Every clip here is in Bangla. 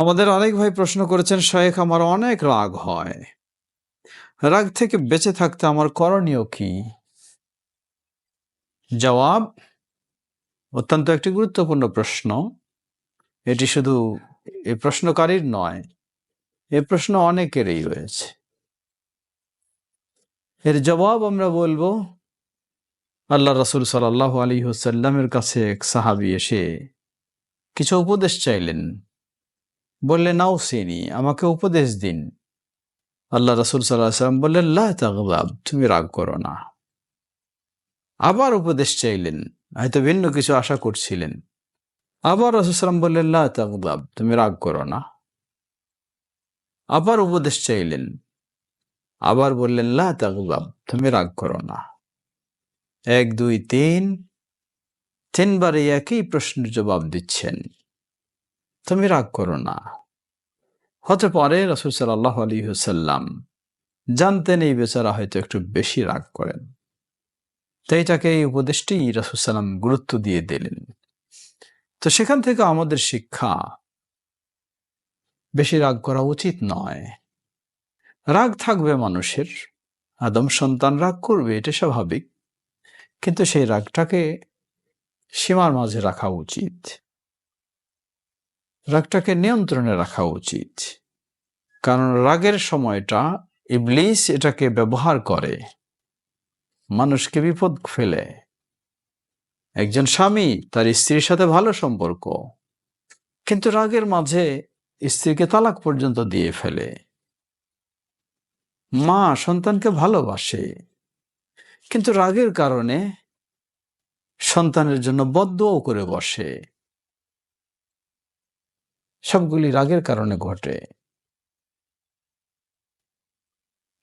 আমাদের অনেক ভাই প্রশ্ন করেছেন, শায়েখ আমার অনেক রাগ হয়, রাগ থেকে বেঁচে থাকতে আমার করণীয় কি? জবাব, অত্যন্ত একটি গুরুত্বপূর্ণ প্রশ্ন। এটি শুধু এই প্রশ্নকারীর নয়, এই প্রশ্ন অনেকেরই রয়েছে। এর জবাব আমরা বলবো, আল্লাহ রাসূল সাল্লাল্লাহু আলাইহি ওয়াসাল্লামের কাছে এক সাহাবী এসে কিছু উপদেশ চাইলেন। বললেন, আউসিনি, আমাকে উপদেশ দিন। আল্লাহ রাসূল সাল্লাল্লাহু আলাইহি ওয়াসাল্লাম বললেন, লা তাগদাব, তুমি রাগ করো না। আবার উপদেশ চাইলেন, হয়তো ভিন্ন কিছু আশা করছিলেন। আবার রাসূল সাল্লাল্লাহু আলাইহি ওয়াসাল্লাম বললেন, লা তাগদাব, তুমি রাগ করো না। আবার উপদেশ চাইলেন, আবার বললেন, লা তাগদাব, তুমি রাগ করো না। 1 2 3 তিনবার এই একই প্রশ্নের জবাব দিচ্ছেন, তুমি রাগ করো না। হতে পারে রাসূল সাল্লাল্লাহু আলাইহি ওয়াসাল্লাম জানতেন এই বেচারা হয়তো একটু বেশি রাগ করেন, তাই তাকে এই উপদেশটি রাসূল সাল্লাম গুরুত্ব দিয়ে দিলেন। তো সেখান থেকে আমাদের শিক্ষা, বেশি রাগ করা উচিত নয়। রাগ থাকবে মানুষের, আদম সন্তান রাগ করবে, এটা স্বাভাবিক, কিন্তু সেই রাগটাকে সীমার মাঝে রাখা উচিত, রাগটাকে নিয়ন্ত্রণে রাখা উচিত। কারণ রাগের সময়টা ইবলিস এটাকে ব্যবহার করে মানুষকে বিপদ ফেলে। একজন স্বামী তার স্ত্রীর সাথে ভালো সম্পর্ক, কিন্তু রাগের মাঝে স্ত্রীকে তালাক পর্যন্ত দিয়ে ফেলে। মা সন্তানকে ভালোবাসে, কিন্তু রাগের কারণে সন্তানের জন্য বদদুয়াও করে বসে। সবগুলি রাগের কারণে ঘটে।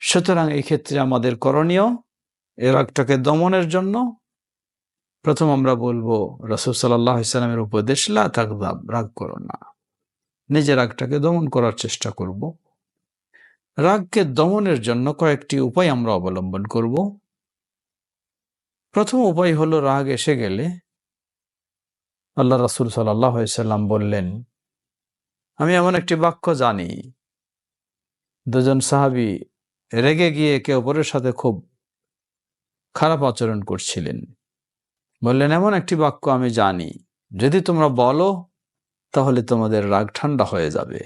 সুতরাং এই ক্ষেত্রে আমাদের করণীয়, এই রাগটাকে দমনের জন্য প্রথম আমরা বলবো রাসূল সাল্লাল্লাহু আলাইহি ওয়াসাল্লামের উপদেশ, লা তাগদাব, রাগ করো না। নিজে রাগটাকে দমন করার চেষ্টা করব। রাগকে দমনের জন্য কয়েকটি উপায় আমরা অবলম্বন করব। প্রথম উপায় হলো, রাগ এসে গেলে আল্লাহ রাসূল সাল্লাল্লাহু আলাইহি ওয়াসাল্লাম বললেন, আমি এমন একটি বাক্য জানি। দুজন সাহাবী রেগে গিয়ে একে অপরের সাথে খুব খারাপ আচরণ করছিলেন। বললেন, এমন একটি বাক্য আমি জানি, যদি তোমরা বলো তাহলে তোমাদের রাগ ঠান্ডা হয়ে যাবে।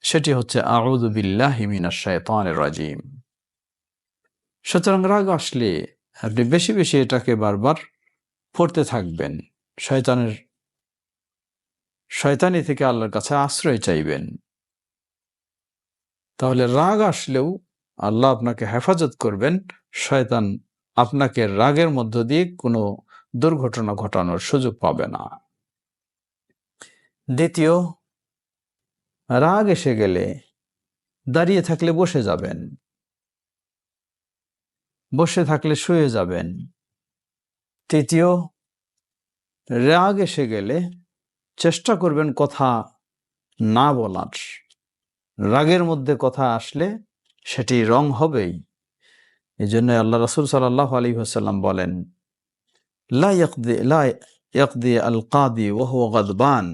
সেটি হচ্ছে, আউযু বিল্লাহি মিনাশ শাইতানির রাজিম। সুতরাং রাগ আসলে আপনি বেশি বেশি এটাকে বারবার পড়তে থাকবেন, শয়তানি থেকে আল্লাহর কাছে আশ্রয় চাইবেন। তাহলে রাগ আসলেও আল্লাহ আপনাকে হেফাজত করবেন, শয়তান আপনাকে রাগের মধ্য দিয়ে কোনো দুর্ঘটনা ঘটানোর সুযোগ পাবে না। দ্বিতীয়, রাগ এসে গেলে দাঁড়িয়ে থাকলে বসে যাবেন, বসে থাকলে শুয়ে যাবেন। তৃতীয়, রাগ এসে গেলে চেষ্টা করবেন কথা না বলার। রাগের মধ্যে কথা আসলে সেটি রং হবেই। এই জন্য আল্লাহ রাসূল সাল্লাল্লাহু আলাইহি ওয়াসাল্লাম বলেন, লা ইয়াকদি আল কাদি ওয়া হুয়া গাদবান,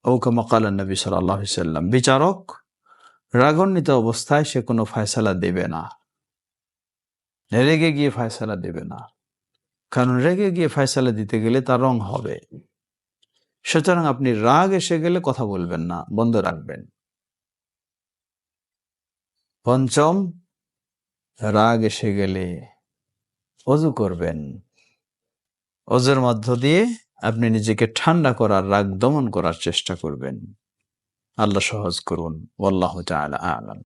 আও কামা ক্বালা নবী সাল্লাল্লাহু আলাইহি ওয়াসাল্লাম। বিচারক রাগান্বিত অবস্থায় সে কোনো ফয়সালা দেবে না, রেগে গিয়ে ফয়সালা দেবে না। কারণ রেগে গিয়ে ফয়সালা দিতে গেলে তার রং হবে। সুতরাং আপনি রাগ এসে গেলে কথা বলবেন না, বন্ধ রাখবেন। পঞ্চম, রাগ এসে গেলে ওযু করবেন। ওযুর মধ্য দিয়ে আপনি নিজেকে ঠান্ডা করার, রাগ দমন করার চেষ্টা করবেন। আল্লাহ সহজ করুন। ওয়াল্লাহু তাআলা আ'লাম।